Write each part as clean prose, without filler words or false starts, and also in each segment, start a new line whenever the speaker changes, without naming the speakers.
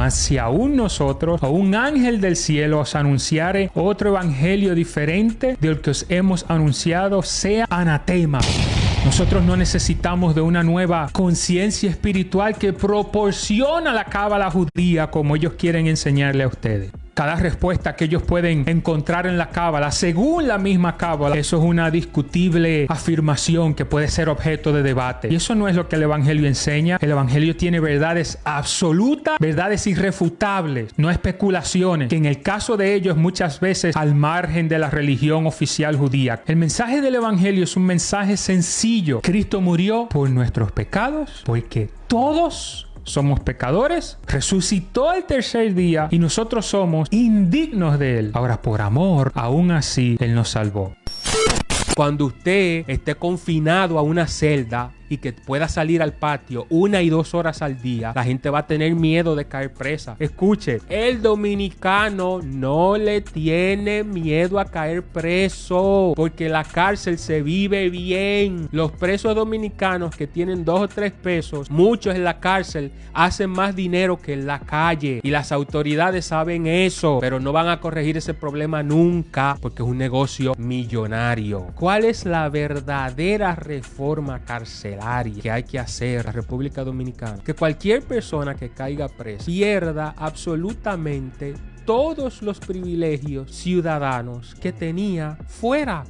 Mas si aún nosotros o un ángel del cielo os anunciare otro evangelio diferente del que os hemos anunciado, sea anatema. Nosotros no necesitamos de una nueva conciencia espiritual que proporciona la cábala judía como ellos quieren enseñarle a ustedes. Cada respuesta que ellos pueden encontrar en la cábala, según la misma cábala, eso es una discutible afirmación que puede ser objeto de debate. Y eso no es lo que el evangelio enseña. El evangelio tiene verdades absolutas, verdades irrefutables, no especulaciones, que en el caso de ellos muchas veces al margen de la religión oficial judía. El mensaje del evangelio es un mensaje sencillo. Cristo murió por nuestros pecados, porque todos somos pecadores, resucitó el tercer día y nosotros somos indignos de Él. Ahora, por amor, aún así, Él nos salvó.
Cuando usted esté confinado a una celda y que pueda salir al patio 1 y 2 horas al día, la gente va a tener miedo de caer presa. Escuche, el dominicano no le tiene miedo a caer preso, porque la cárcel se vive bien. Los presos dominicanos que tienen 2 o 3 pesos, muchos en la cárcel hacen más dinero que en la calle, y las autoridades saben eso, pero no van a corregir ese problema nunca, porque es un negocio millonario. ¿Cuál es la verdadera reforma carcelaria que hay que hacer en la República Dominicana? Que cualquier persona que caiga presa pierda absolutamente todos los privilegios ciudadanos que tenía fuera.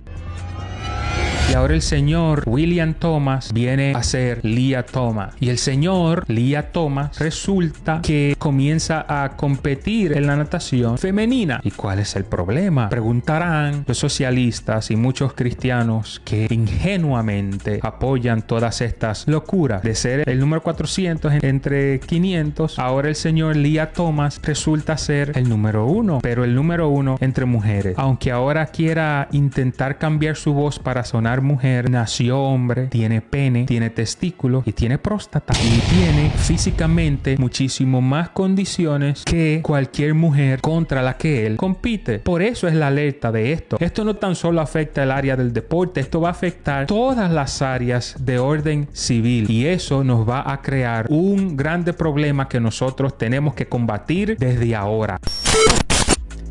Y ahora el señor William Thomas viene a ser Lia Thomas. Y el señor Lia Thomas resulta que comienza a competir en la natación femenina. ¿Y cuál es el problema? Preguntarán los socialistas y muchos cristianos que ingenuamente apoyan todas estas locuras. De ser el número 400 entre 500, ahora el señor Lia Thomas resulta ser el número 1. Pero el número 1 entre mujeres. Aunque ahora quiera intentar cambiar su voz para sonar mujer, nació hombre, tiene pene, tiene testículos y tiene próstata, y tiene físicamente muchísimo más condiciones que cualquier mujer contra la que él compite. Por eso es la alerta de esto. Esto no tan solo afecta el área del deporte, esto va a afectar todas las áreas de orden civil, y eso nos va a crear un grande problema que nosotros tenemos que combatir desde ahora.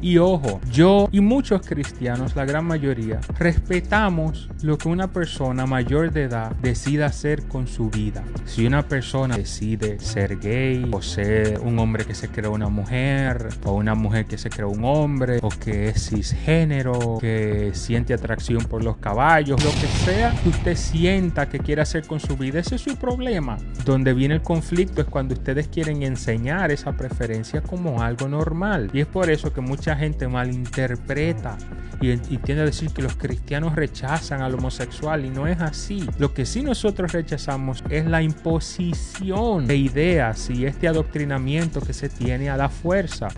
Y ojo, yo y muchos cristianos, la gran mayoría, respetamos lo que una persona mayor de edad decida hacer con su vida. Si una persona decide ser gay, o ser un hombre que se creó una mujer, o una mujer que se creó un hombre, o que es cisgénero, que siente atracción por los caballos, lo que sea que usted sienta que quiere hacer con su vida, ese es su problema. Donde viene el conflicto es cuando ustedes quieren enseñar esa preferencia como algo normal. Y es por eso que mucha gente malinterpreta y tiende a decir que los cristianos rechazan al homosexual, y no es así. Lo que sí nosotros rechazamos es la imposición de ideas y este adoctrinamiento que se tiene a la fuerza.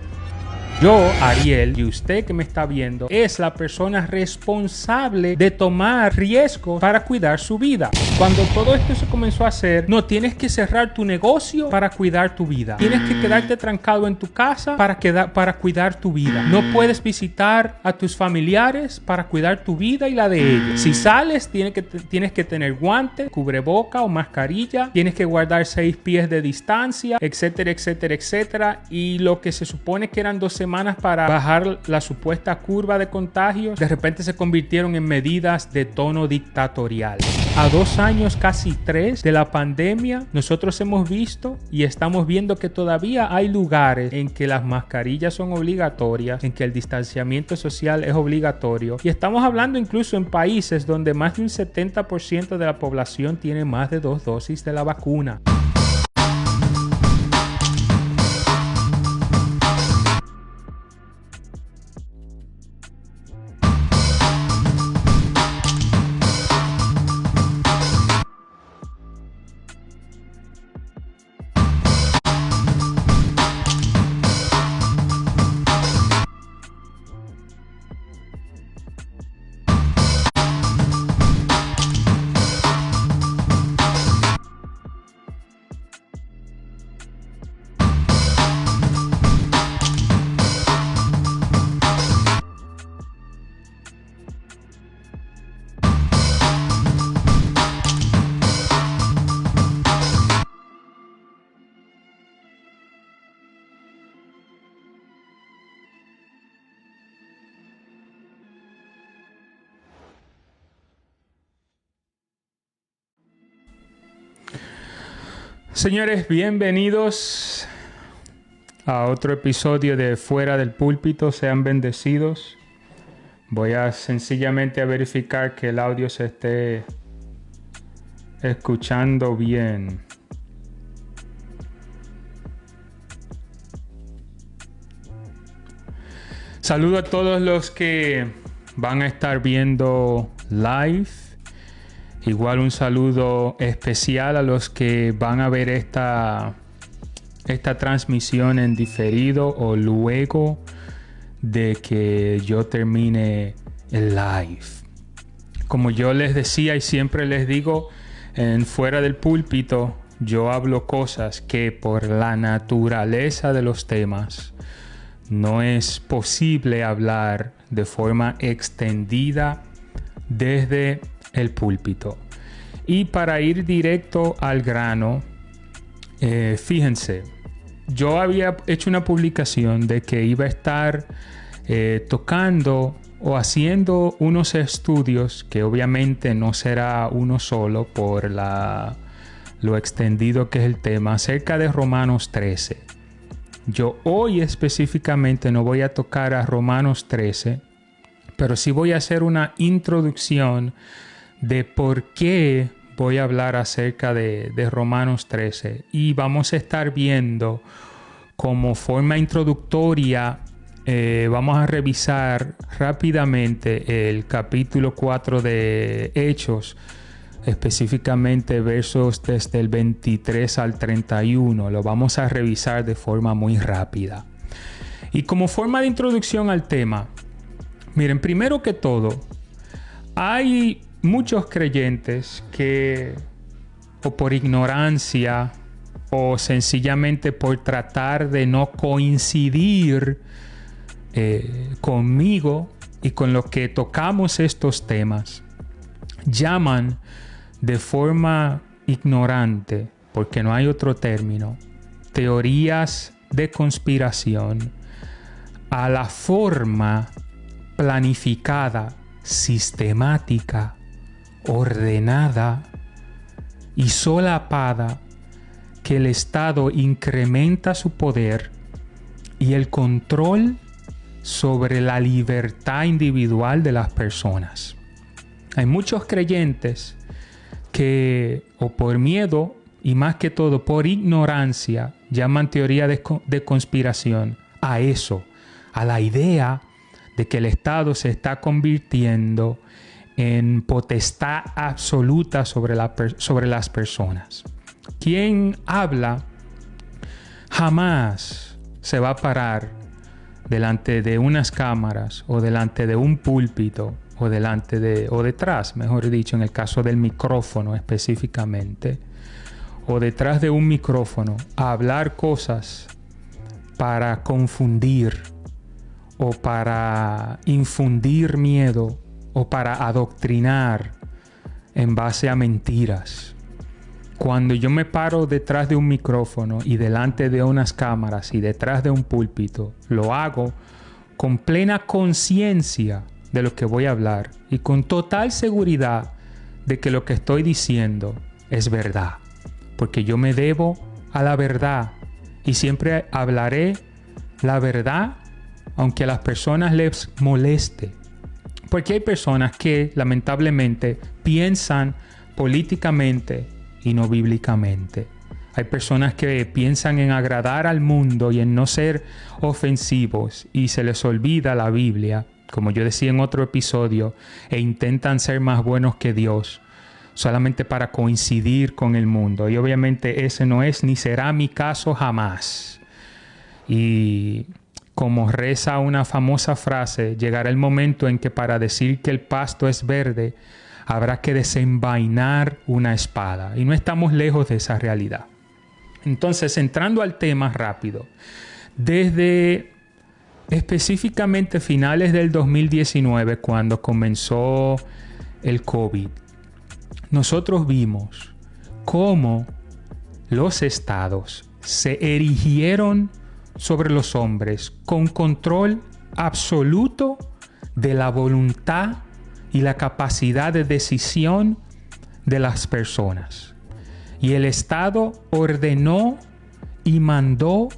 Yo, Ariel, y usted que me está viendo, es la persona responsable de tomar riesgos para cuidar su vida. Cuando todo esto se comenzó a hacer, no tienes que cerrar tu negocio para cuidar tu vida. Tienes que quedarte trancado en tu casa para cuidar tu vida. No puedes visitar a tus familiares para cuidar tu vida y la de ellos. Si sales, tienes que tener guantes, cubreboca o mascarilla. Tienes que guardar 6 pies de distancia, etcétera, etcétera, etcétera. Y lo que se supone que eran 2 semanas para bajar la supuesta curva de contagios, de repente se convirtieron en medidas de tono dictatorial. A 2 años, casi 3 de la pandemia, nosotros hemos visto y estamos viendo que todavía hay lugares en que las mascarillas son obligatorias, en que el distanciamiento social es obligatorio, y estamos hablando incluso en países donde más de un 70% de la población tiene más de 2 dosis de la vacuna. Señores, bienvenidos a otro episodio de Fuera del Púlpito. Sean bendecidos. Voy a sencillamente a verificar que el audio se esté escuchando bien. Saludo a todos los que van a estar viendo live. Igual un saludo especial a los que van a ver esta transmisión en diferido o luego de que yo termine el live. Como yo les decía y siempre les digo, en Fuera del Púlpito yo hablo cosas que por la naturaleza de los temas no es posible hablar de forma extendida desde el púlpito. Y para ir directo al grano, fíjense, yo había hecho una publicación de que iba a estar tocando o haciendo unos estudios, que obviamente no será uno solo por lo extendido que es el tema, acerca de Romanos 13. Yo hoy específicamente no voy a tocar a Romanos 13, pero sí voy a hacer una introducción de por qué voy a hablar acerca de Romanos 13. Y vamos a estar viendo como forma introductoria, vamos a revisar rápidamente el capítulo 4 de Hechos, específicamente versos desde el 23 al 31. Lo vamos a revisar de forma muy rápida. Y como forma de introducción al tema, miren, primero que todo, hay muchos creyentes que, o por ignorancia, o sencillamente por tratar de no coincidir conmigo y con lo que tocamos estos temas, llaman de forma ignorante, porque no hay otro término, teorías de conspiración a la forma planificada, sistemática, ordenada y solapada que el Estado incrementa su poder y el control sobre la libertad individual de las personas. Hay muchos creyentes que, o por miedo y más que todo por ignorancia, llaman teoría de conspiración a eso, a la idea de que el Estado se está convirtiendo en potestad absoluta sobre las personas. Quien habla jamás se va a parar delante de unas cámaras o delante de un púlpito o detrás, mejor dicho, en el caso del micrófono específicamente, o detrás de un micrófono, a hablar cosas para confundir o para infundir miedo o para adoctrinar en base a mentiras. Cuando yo me paro detrás de un micrófono y delante de unas cámaras y detrás de un púlpito, lo hago con plena conciencia de lo que voy a hablar y con total seguridad de que lo que estoy diciendo es verdad, porque yo me debo a la verdad y siempre hablaré la verdad aunque a las personas les moleste, porque hay personas que lamentablemente piensan políticamente y no bíblicamente. Hay personas que piensan en agradar al mundo y en no ser ofensivos y se les olvida la Biblia, como yo decía en otro episodio, e intentan ser más buenos que Dios solamente para coincidir con el mundo. Y obviamente ese no es ni será mi caso jamás. Y como reza una famosa frase, llegará el momento en que para decir que el pasto es verde, habrá que desenvainar una espada. Y no estamos lejos de esa realidad. Entonces, entrando al tema rápido, desde específicamente finales del 2019, cuando comenzó el COVID, nosotros vimos cómo los estados se erigieron sobre los hombres con control absoluto de la voluntad y la capacidad de decisión de las personas. Y el Estado ordenó y mandó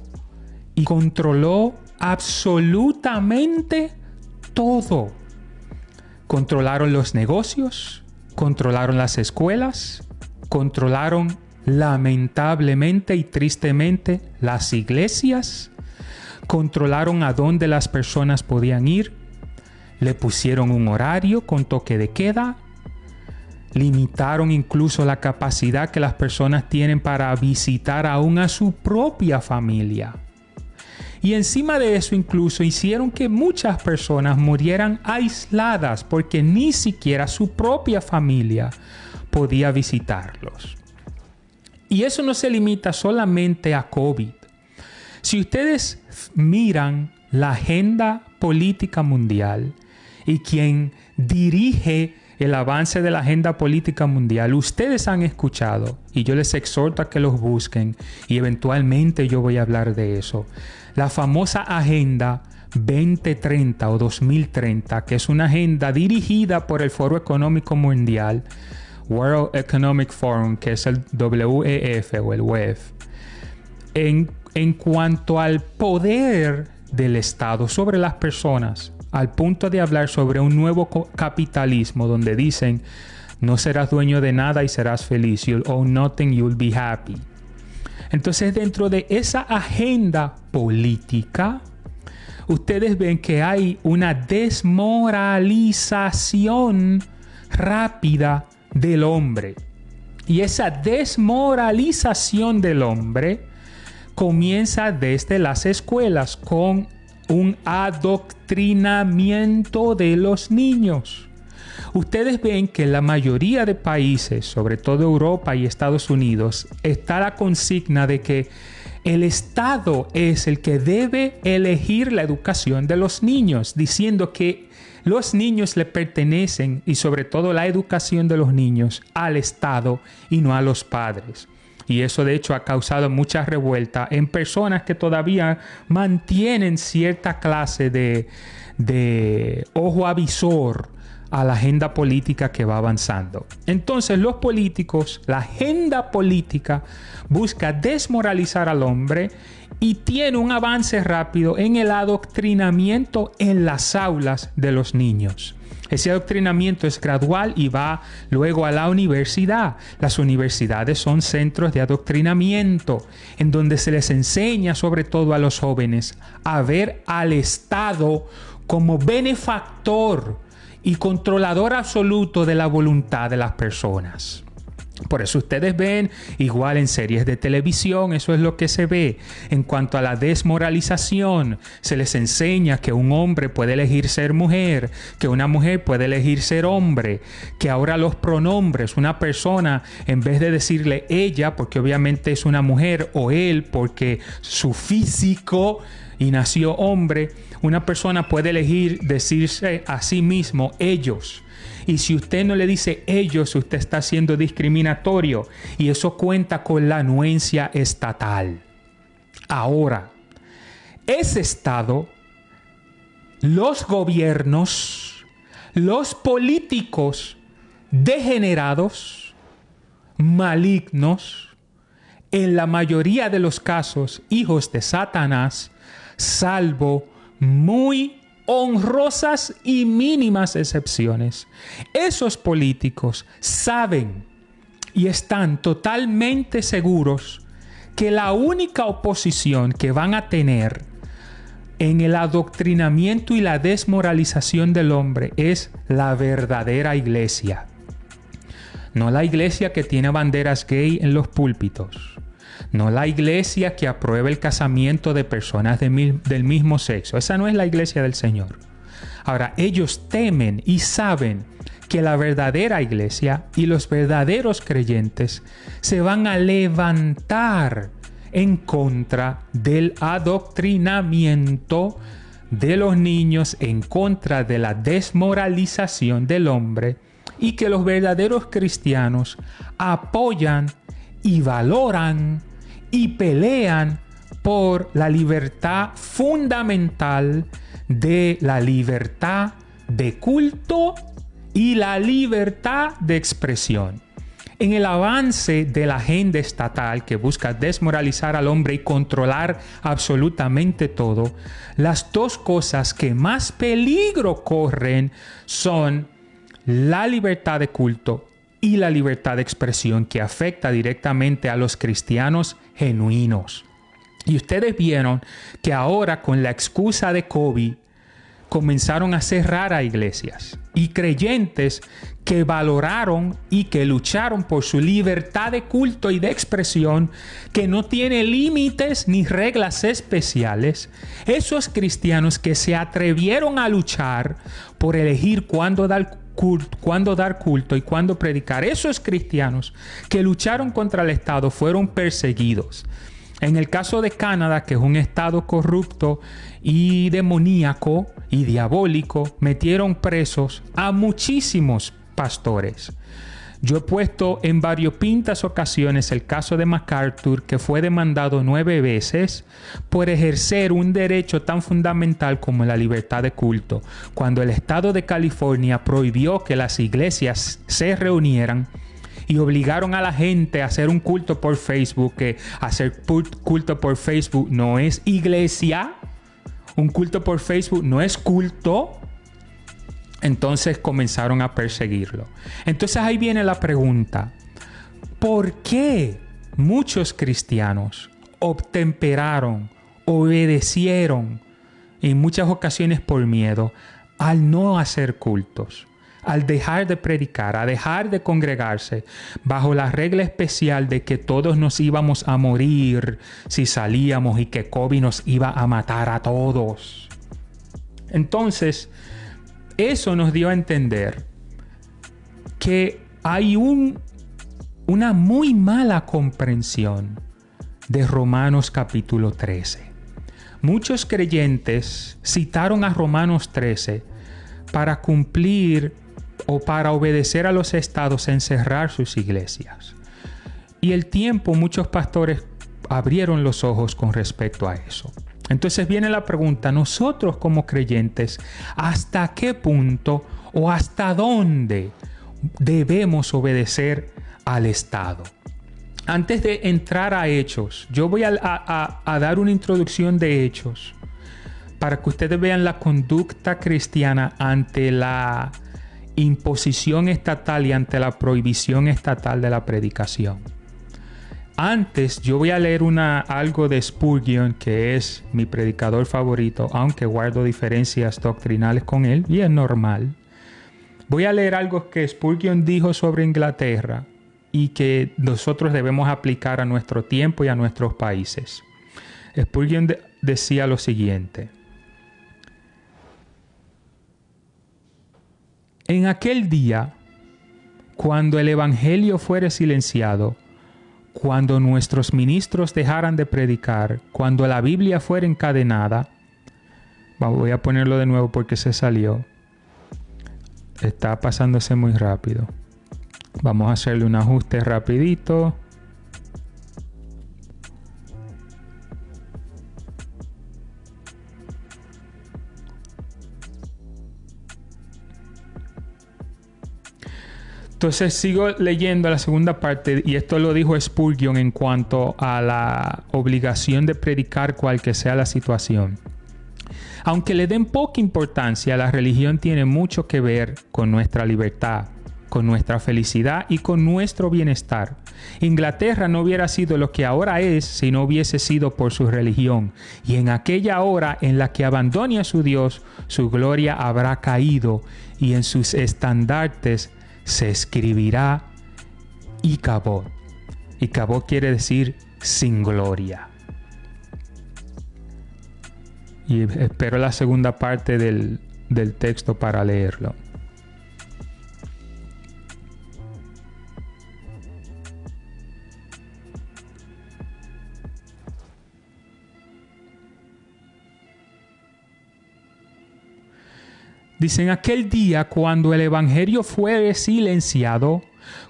y controló absolutamente todo. Controlaron los negocios, controlaron las escuelas, controlaron lamentablemente y tristemente las iglesias, controlaron a dónde las personas podían ir, le pusieron un horario con toque de queda, limitaron incluso la capacidad que las personas tienen para visitar aún a su propia familia. Y encima de eso incluso hicieron que muchas personas murieran aisladas porque ni siquiera su propia familia podía visitarlos. Y eso no se limita solamente a COVID. Si ustedes miran la agenda política mundial y quien dirige el avance de la agenda política mundial, ustedes han escuchado, y yo les exhorto a que los busquen, y eventualmente yo voy a hablar de eso, la famosa Agenda 2030 o 2030, que es una agenda dirigida por el Foro Económico Mundial, World Economic Forum, que es el WEF o el WEF, en cuanto al poder del Estado sobre las personas, al punto de hablar sobre un nuevo capitalismo donde dicen no serás dueño de nada y serás feliz. You'll own nothing, you'll be happy. Entonces, dentro de esa agenda política, ustedes ven que hay una desmoralización rápida del hombre. Y esa desmoralización del hombre comienza desde las escuelas con un adoctrinamiento de los niños. Ustedes ven que en la mayoría de países, sobre todo Europa y Estados Unidos, está la consigna de que el Estado es el que debe elegir la educación de los niños, diciendo que los niños le pertenecen, y sobre todo la educación de los niños, al Estado y no a los padres. Y eso de hecho ha causado mucha revuelta en personas que todavía mantienen cierta clase de ojo avisor a la agenda política que va avanzando. Entonces los políticos, la agenda política busca desmoralizar al hombre y tiene un avance rápido en el adoctrinamiento en las aulas de los niños. Ese adoctrinamiento es gradual y va luego a la universidad. Las universidades son centros de adoctrinamiento en donde se les enseña sobre todo a los jóvenes a ver al Estado como benefactor y controlador absoluto de la voluntad de las personas. Por eso ustedes ven, igual en series de televisión, eso es lo que se ve. En cuanto a la desmoralización, se les enseña que un hombre puede elegir ser mujer, que una mujer puede elegir ser hombre, que ahora los pronombres, una persona, en vez de decirle ella, porque obviamente es una mujer, o él, porque su físico y nació hombre, una persona puede elegir decirse a sí mismo ellos. Y si usted no le dice ellos, usted está siendo discriminatorio. Y eso cuenta con la anuencia estatal. Ahora, ese Estado, los gobiernos, los políticos degenerados, malignos, en la mayoría de los casos, hijos de Satanás, salvo muy honrosas y mínimas excepciones. Esos políticos saben y están totalmente seguros que la única oposición que van a tener en el adoctrinamiento y la desmoralización del hombre es la verdadera iglesia. No la iglesia que tiene banderas gay en los púlpitos. No la iglesia que aprueba el casamiento de personas del mismo sexo. Esa no es la iglesia del Señor. Ahora, ellos temen y saben que la verdadera iglesia y los verdaderos creyentes se van a levantar en contra del adoctrinamiento de los niños, en contra de la desmoralización del hombre, y que los verdaderos cristianos apoyan y valoran y pelean por la libertad fundamental de la libertad de culto y la libertad de expresión. En el avance de la agenda estatal que busca desmoralizar al hombre y controlar absolutamente todo, las dos cosas que más peligro corren son la libertad de culto y la libertad de expresión, que afecta directamente a los cristianos genuinos. Y ustedes vieron que ahora, con la excusa de COVID, comenzaron a cerrar a iglesias, y creyentes que valoraron y que lucharon por su libertad de culto y de expresión, que no tiene límites ni reglas especiales, esos cristianos que se atrevieron a luchar por elegir cuándo dar culto y cuándo predicar, esos cristianos que lucharon contra el Estado fueron perseguidos. En el caso de Canadá, que es un estado corrupto y demoníaco y diabólico, metieron presos a muchísimos pastores. Yo he puesto en variopintas ocasiones el caso de MacArthur, que fue demandado 9 veces por ejercer un derecho tan fundamental como la libertad de culto, cuando el estado de California prohibió que las iglesias se reunieran y obligaron a la gente a hacer un culto por Facebook, que hacer culto por Facebook no es iglesia, un culto por Facebook no es culto. Entonces comenzaron a perseguirlo. Entonces ahí viene la pregunta: ¿por qué muchos cristianos obtemperaron, obedecieron, en muchas ocasiones por miedo, al no hacer cultos? Al dejar de predicar, a dejar de congregarse, bajo la regla especial de que todos nos íbamos a morir si salíamos y que COVID nos iba a matar a todos. Entonces, eso nos dio a entender que hay una muy mala comprensión de Romanos capítulo 13. Muchos creyentes citaron a Romanos 13 para cumplir o para obedecer a los estados en cerrar sus iglesias. Y el tiempo, muchos pastores abrieron los ojos con respecto a eso. Entonces viene la pregunta: nosotros como creyentes, ¿hasta qué punto o hasta dónde debemos obedecer al Estado? Antes de entrar a Hechos, yo voy a dar una introducción de Hechos para que ustedes vean la conducta cristiana ante la imposición estatal y ante la prohibición estatal de la predicación. Antes, yo voy a leer algo de Spurgeon, que es mi predicador favorito, aunque guardo diferencias doctrinales con él, y es normal. Voy a leer algo que Spurgeon dijo sobre Inglaterra y que nosotros debemos aplicar a nuestro tiempo y a nuestros países. Spurgeon decía lo siguiente: en aquel día, cuando el evangelio fuere silenciado, cuando nuestros ministros dejaran de predicar, cuando la Biblia fuera encadenada, voy a ponerlo de nuevo porque se salió, está pasándose muy rápido. Vamos a hacerle un ajuste rapidito. Entonces sigo leyendo la segunda parte, y esto lo dijo Spurgeon en cuanto a la obligación de predicar cual que sea la situación. Aunque le den poca importancia, la religión tiene mucho que ver con nuestra libertad, con nuestra felicidad y con nuestro bienestar. Inglaterra no hubiera sido lo que ahora es si no hubiese sido por su religión, y en aquella hora en la que abandone a su Dios, su gloria habrá caído, y en sus estandartes se escribirá Icabod. Icabod quiere decir sin gloria. Y espero la segunda parte del texto para leerlo. Dice: en aquel día, cuando el evangelio fuere silenciado,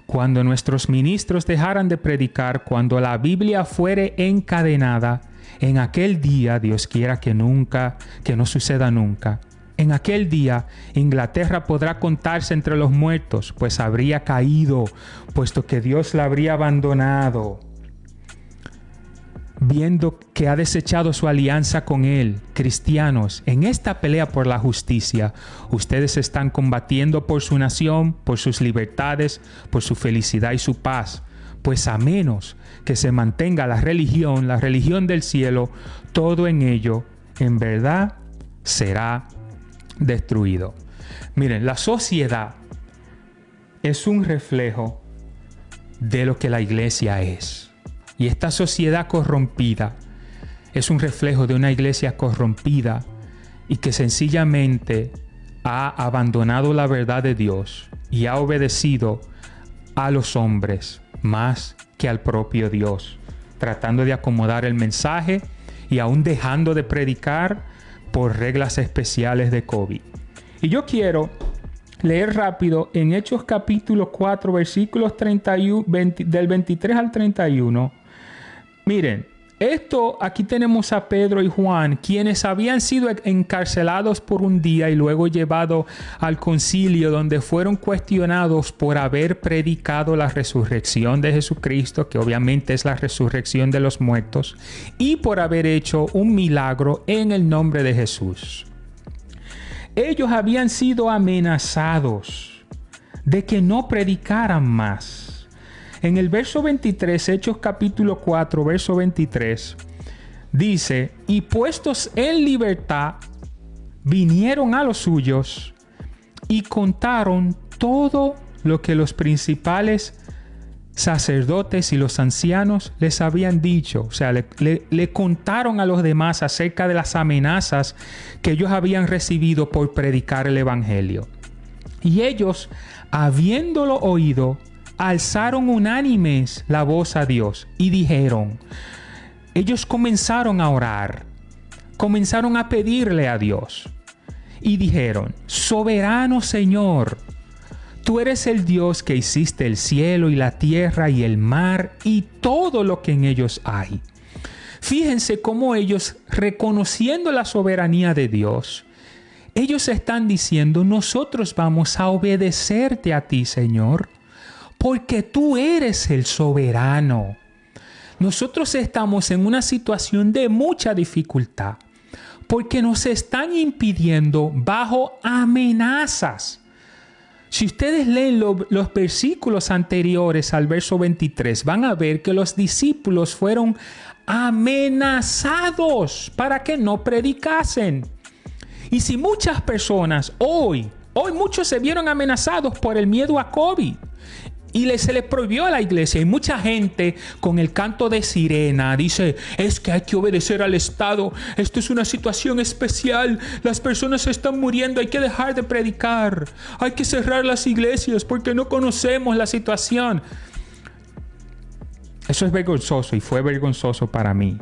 cuando nuestros ministros dejaran de predicar, cuando la Biblia fuere encadenada, en aquel día, Dios quiera que no suceda nunca, En aquel día, Inglaterra podrá contarse entre los muertos, pues habría caído, puesto que Dios la habría abandonado. Viendo que ha desechado su alianza con él, cristianos, en esta pelea por la justicia, ustedes están combatiendo por su nación, por sus libertades, por su felicidad y su paz. Pues a menos que se mantenga la religión del cielo, todo en ello, en verdad, será destruido. Miren, la sociedad es un reflejo de lo que la iglesia es. Y esta sociedad corrompida es un reflejo de una iglesia corrompida y que sencillamente ha abandonado la verdad de Dios y ha obedecido a los hombres más que al propio Dios, tratando de acomodar el mensaje y aún dejando de predicar por reglas especiales de COVID. Y yo quiero leer rápido en Hechos capítulo 4, versículos 31, del 23 al 31. Miren, aquí tenemos a Pedro y Juan, quienes habían sido encarcelados por un día y luego llevados al concilio, donde fueron cuestionados por haber predicado la resurrección de Jesucristo, que obviamente es la resurrección de los muertos, y por haber hecho un milagro en el nombre de Jesús. Ellos habían sido amenazados de que no predicaran más. En el verso 23, Hechos capítulo 4, verso 23, dice: y puestos en libertad, vinieron a los suyos y contaron todo lo que los principales sacerdotes y los ancianos les habían dicho. O sea, le contaron a los demás acerca de las amenazas que ellos habían recibido por predicar el evangelio. Y ellos, habiéndolo oído, alzaron unánimes la voz a Dios y dijeron, ellos comenzaron a orar, comenzaron a pedirle a Dios y dijeron: soberano Señor, tú eres el Dios que hiciste el cielo y la tierra y el mar y todo lo que en ellos hay. Fíjense cómo ellos, reconociendo la soberanía de Dios, ellos están diciendo: nosotros vamos a obedecerte a ti, Señor, porque tú eres el soberano. Nosotros estamos en una situación de mucha dificultad, porque nos están impidiendo bajo amenazas. Si ustedes leen los versículos anteriores al verso 23, van a ver que los discípulos fueron amenazados para que no predicasen. Y si muchas personas hoy muchos se vieron amenazados por el miedo a COVID, y se le prohibió a la iglesia, y mucha gente con el canto de sirena dice: es que hay que obedecer al Estado, esto es una situación especial, las personas se están muriendo, hay que dejar de predicar, hay que cerrar las iglesias porque no conocemos la situación. Eso es vergonzoso y fue vergonzoso para mí.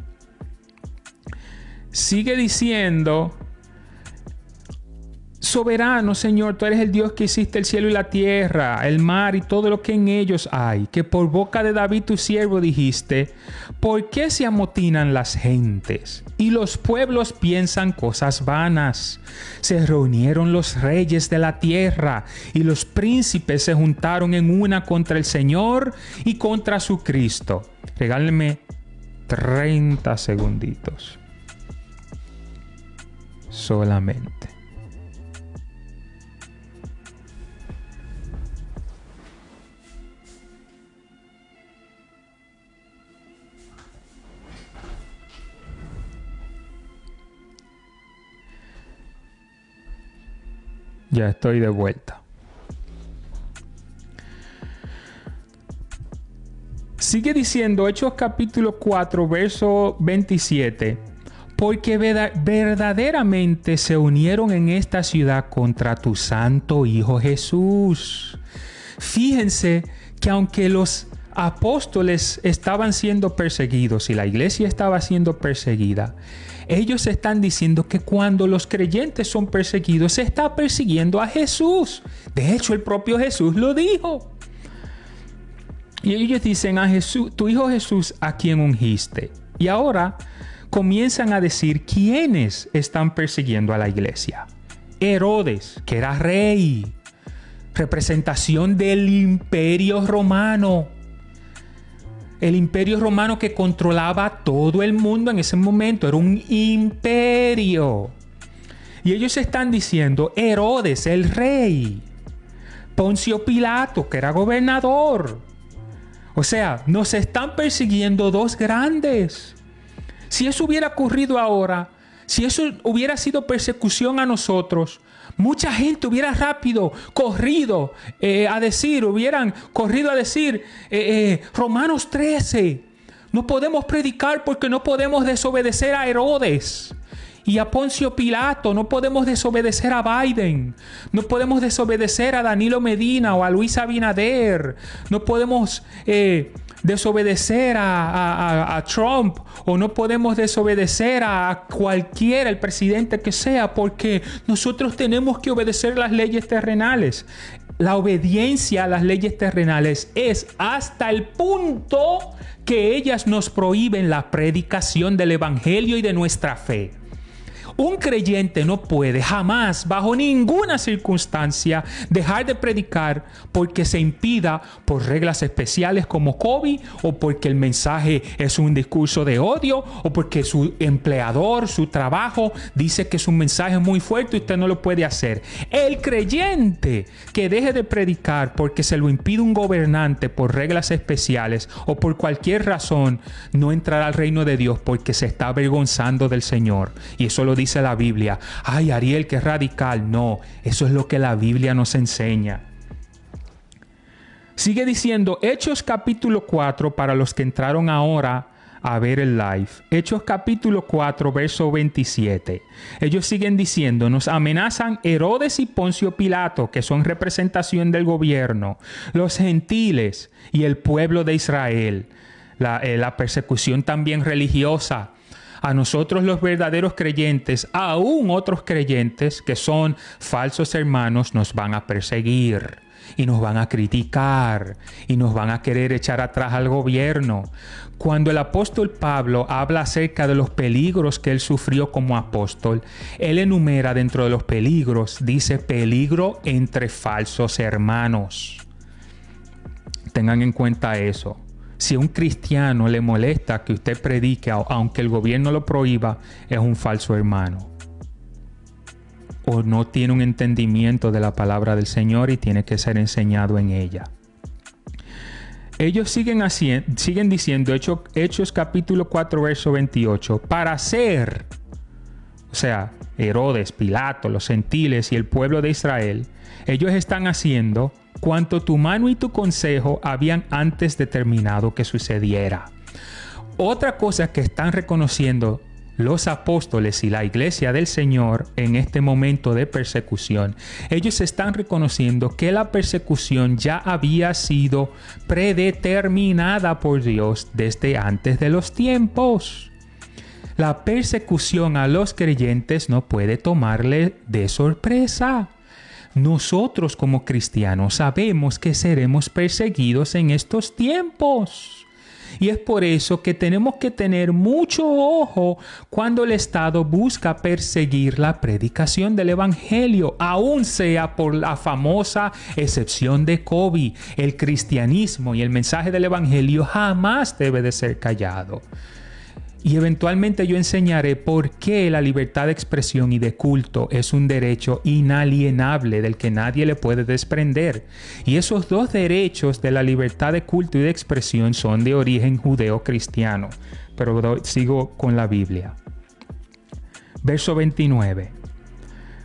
Sigue diciendo: soberano Señor, tú eres el Dios que hiciste el cielo y la tierra, el mar y todo lo que en ellos hay, que por boca de David tu siervo dijiste: ¿por qué se amotinan las gentes y los pueblos piensan cosas vanas? Se reunieron los reyes de la tierra y los príncipes se juntaron en una contra el Señor y contra su Cristo. Regálenme 30 segunditos solamente. Ya estoy de vuelta. Sigue diciendo Hechos capítulo 4, verso 27. Porque verdaderamente se unieron en esta ciudad contra tu santo Hijo Jesús. Fíjense que aunque los apóstoles estaban siendo perseguidos y la iglesia estaba siendo perseguida, ellos están diciendo que cuando los creyentes son perseguidos, se está persiguiendo a Jesús. De hecho, el propio Jesús lo dijo. Y ellos dicen: a Jesús, tu Hijo Jesús, a quien ungiste. Y ahora comienzan a decir quiénes están persiguiendo a la iglesia. Herodes, que era rey, representación del Imperio Romano. El Imperio Romano que controlaba todo el mundo en ese momento. Era un imperio. Y ellos están diciendo, Herodes, el rey. Poncio Pilato, que era gobernador. O sea, nos están persiguiendo dos grandes. Si eso hubiera ocurrido ahora, si eso hubiera sido persecución a nosotros, mucha gente hubiera rápido corrido hubieran corrido a decir, Romanos 13, no podemos predicar porque no podemos desobedecer a Herodes y a Poncio Pilato, no podemos desobedecer a Biden, no podemos desobedecer a Danilo Medina o a Luis Abinader, no podemos desobedecer a Trump, o no podemos desobedecer a cualquiera, el presidente que sea, porque nosotros tenemos que obedecer las leyes terrenales. La obediencia a las leyes terrenales es hasta el punto que ellas nos prohíben la predicación del evangelio y de nuestra fe. Un creyente no puede jamás, bajo ninguna circunstancia, dejar de predicar porque se impida por reglas especiales como COVID, o porque el mensaje es un discurso de odio, o porque su empleador, su trabajo, dice que es un mensaje muy fuerte y usted no lo puede hacer. El creyente que deje de predicar porque se lo impide un gobernante por reglas especiales o por cualquier razón, no entrará al reino de Dios porque se está avergonzando del Señor. Y eso lo dice la Biblia. Ay, Ariel, qué radical. No, eso es lo que la Biblia nos enseña. Sigue diciendo Hechos capítulo 4 para los que entraron ahora a ver el live. Hechos capítulo 4 verso 27. Ellos siguen diciendo, nos amenazan Herodes y Poncio Pilato, que son representación del gobierno, los gentiles y el pueblo de Israel. La persecución también religiosa. A nosotros los verdaderos creyentes, aún otros creyentes que son falsos hermanos, nos van a perseguir y nos van a criticar y nos van a querer echar atrás al gobierno. Cuando el apóstol Pablo habla acerca de los peligros que él sufrió como apóstol, él enumera dentro de los peligros, dice peligro entre falsos hermanos. Tengan en cuenta eso. Si a un cristiano le molesta que usted predique, aunque el gobierno lo prohíba, es un falso hermano. O no tiene un entendimiento de la palabra del Señor y tiene que ser enseñado en ella. Ellos siguen diciendo, Hechos capítulo 4, verso 28, para hacer, o sea, Herodes, Pilato, los gentiles y el pueblo de Israel, ellos están haciendo cuanto tu mano y tu consejo habían antes determinado que sucediera. Otra cosa que están reconociendo los apóstoles y la iglesia del Señor en este momento de persecución, ellos están reconociendo que la persecución ya había sido predeterminada por Dios desde antes de los tiempos. La persecución a los creyentes no puede tomarle de sorpresa. Nosotros como cristianos sabemos que seremos perseguidos en estos tiempos. Y es por eso que tenemos que tener mucho ojo cuando el Estado busca perseguir la predicación del Evangelio, aun sea por la famosa excepción de COVID. El cristianismo y el mensaje del Evangelio jamás debe de ser callado. Y eventualmente yo enseñaré por qué la libertad de expresión y de culto es un derecho inalienable del que nadie le puede desprender. Y esos dos derechos de la libertad de culto y de expresión son de origen judeo-cristiano. Pero sigo con la Biblia. Verso 29.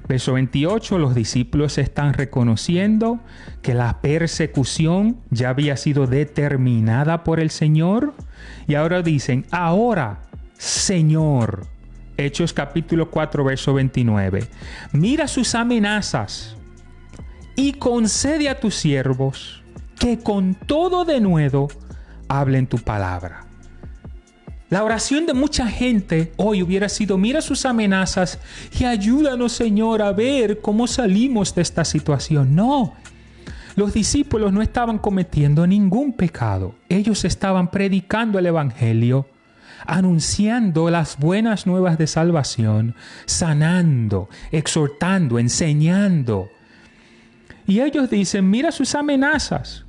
Verso 28, los discípulos están reconociendo que la persecución ya había sido determinada por el Señor. Y ahora dicen, ahora, Señor, Hechos capítulo 4, verso 29, mira sus amenazas y concede a tus siervos que con todo denuedo hablen tu palabra. La oración de mucha gente hoy hubiera sido, mira sus amenazas y ayúdanos, Señor, a ver cómo salimos de esta situación. No, los discípulos no estaban cometiendo ningún pecado. Ellos estaban predicando el Evangelio anunciando las buenas nuevas de salvación, sanando, exhortando, enseñando. Y ellos dicen, mira sus amenazas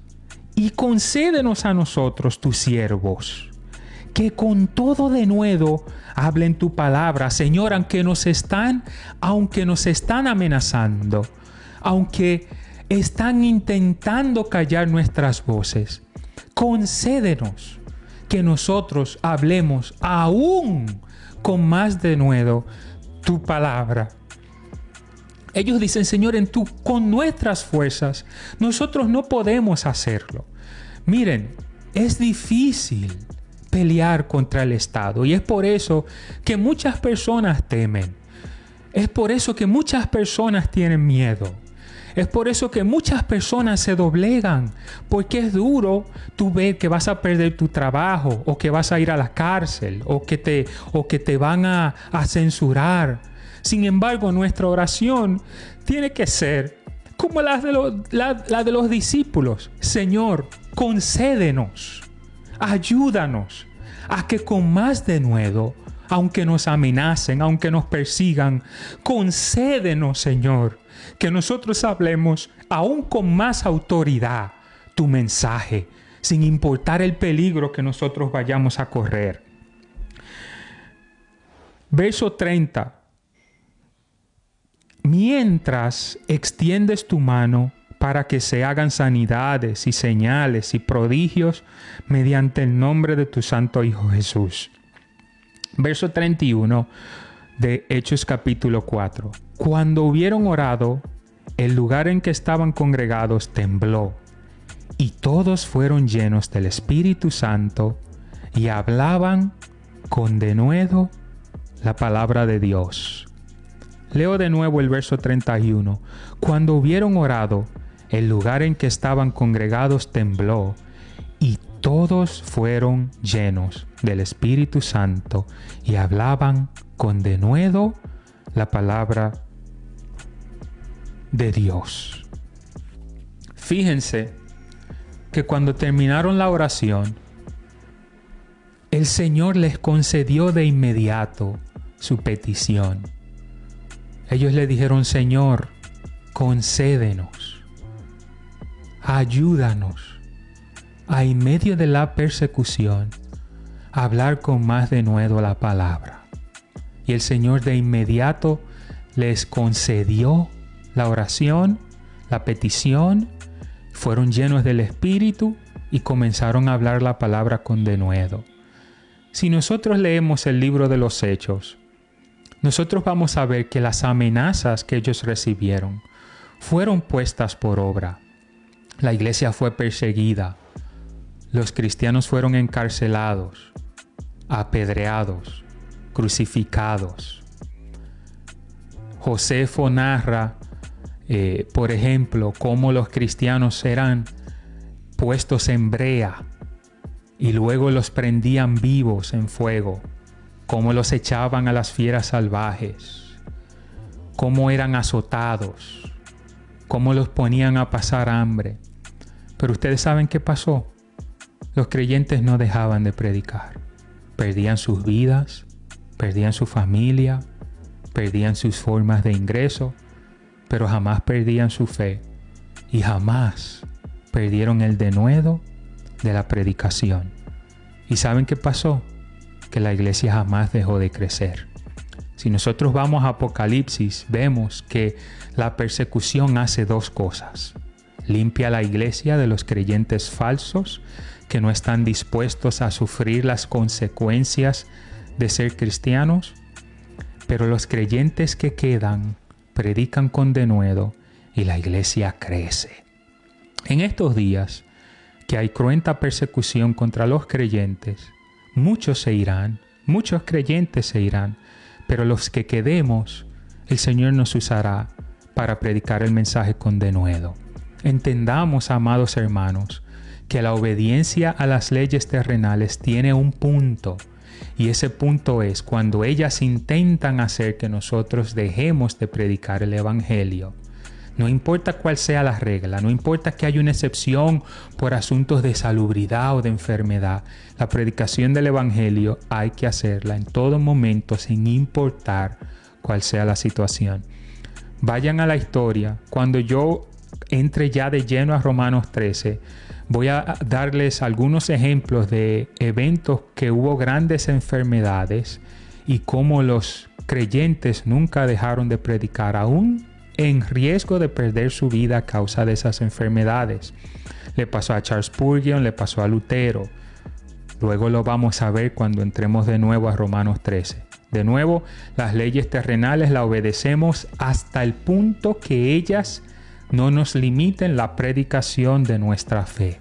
y concédenos a nosotros, tus siervos, que con todo denuedo hablen tu palabra, Señor, aunque nos están amenazando, aunque están intentando callar nuestras voces, concédenos que nosotros hablemos aún con más denuedo tu palabra. Ellos dicen, Señor, con nuestras fuerzas, nosotros no podemos hacerlo. Miren, es difícil pelear contra el Estado y es por eso que muchas personas temen. Es por eso que muchas personas tienen miedo. Es por eso que muchas personas se doblegan, porque es duro tú ver que vas a perder tu trabajo o que vas a ir a la cárcel o que te van a censurar. Sin embargo, nuestra oración tiene que ser como la de los discípulos. Señor, concédenos, ayúdanos a que con más denuedo, aunque nos amenacen, aunque nos persigan, concédenos, Señor, que nosotros hablemos aún con más autoridad tu mensaje, sin importar el peligro que nosotros vayamos a correr. Verso 30. Mientras extiendes tu mano para que se hagan sanidades y señales y prodigios mediante el nombre de tu santo Hijo Jesús. Verso 31 de Hechos capítulo 4. Cuando hubieron orado, el lugar en que estaban congregados tembló, y todos fueron llenos del Espíritu Santo y hablaban con denuedo la palabra de Dios. Leo de nuevo el verso 31. Cuando hubieron orado, el lugar en que estaban congregados tembló, y todos fueron llenos del Espíritu Santo y hablaban con denuedo la palabra de Dios. Fíjense que cuando terminaron la oración, el Señor les concedió de inmediato su petición. Ellos le dijeron, Señor, concédenos, ayúdanos a en medio de la persecución hablar con más denuedo la palabra. Y el Señor de inmediato les concedió la oración, la petición, fueron llenos del Espíritu y comenzaron a hablar la palabra con denuedo. Si nosotros leemos el libro de los Hechos, nosotros vamos a ver que las amenazas que ellos recibieron fueron puestas por obra. La iglesia fue perseguida, los cristianos fueron encarcelados, apedreados, crucificados. Josefo narra, por ejemplo, cómo los cristianos eran puestos en brea y luego los prendían vivos en fuego, cómo los echaban a las fieras salvajes, cómo eran azotados, cómo los ponían a pasar hambre. Pero ustedes saben qué pasó. Los creyentes no dejaban de predicar. Perdían sus vidas, perdían su familia, perdían sus formas de ingreso, pero jamás perdían su fe y jamás perdieron el denuedo de la predicación. ¿Y saben qué pasó? Que la iglesia jamás dejó de crecer. Si nosotros vamos a Apocalipsis, vemos que la persecución hace dos cosas. Limpia la iglesia de los creyentes falsos que no están dispuestos a sufrir las consecuencias de ser cristianos, pero los creyentes que quedan predican con denuedo y la iglesia crece. En estos días que hay cruenta persecución contra los creyentes, muchos se irán, muchos creyentes se irán, pero los que quedemos, el Señor nos usará para predicar el mensaje con denuedo. Entendamos, amados hermanos, que la obediencia a las leyes terrenales tiene un punto, y ese punto es cuando ellas intentan hacer que nosotros dejemos de predicar el Evangelio. No importa cuál sea la regla, no importa que haya una excepción por asuntos de salubridad o de enfermedad. La predicación del Evangelio hay que hacerla en todo momento sin importar cuál sea la situación. Vayan a la historia. Cuando yo entre ya de lleno a Romanos 13, voy a darles algunos ejemplos de eventos que hubo grandes enfermedades y cómo los creyentes nunca dejaron de predicar, aún en riesgo de perder su vida a causa de esas enfermedades. Le pasó a Charles Spurgeon, le pasó a Lutero. Luego lo vamos a ver cuando entremos de nuevo a Romanos 13. De nuevo, las leyes terrenales las obedecemos hasta el punto que ellas no nos limiten la predicación de nuestra fe.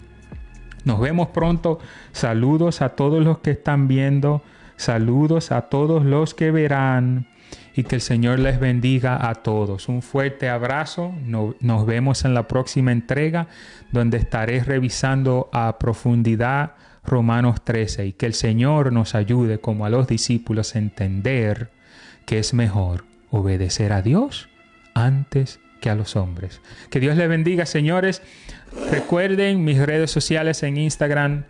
Nos vemos pronto. Saludos a todos los que están viendo. Saludos a todos los que verán. Y que el Señor les bendiga a todos. Un fuerte abrazo. Nos vemos en la próxima entrega, donde estaré revisando a profundidad Romanos 13. Y que el Señor nos ayude, como a los discípulos, a entender que es mejor obedecer a Dios antes que a los hombres. Que Dios les bendiga, señores. Recuerden mis redes sociales en Instagram,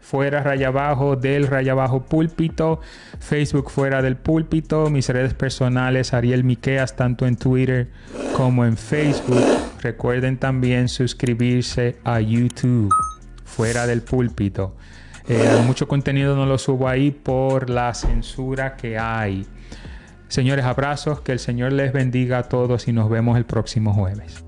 _del_púlpito, Facebook Fuera del Púlpito, mis redes personales Ariel Miqueas, tanto en Twitter como en Facebook. Recuerden también suscribirse a YouTube, Fuera del Púlpito. Mucho contenido no lo subo ahí por la censura que hay. Señores, abrazos, que el Señor les bendiga a todos y nos vemos el próximo jueves.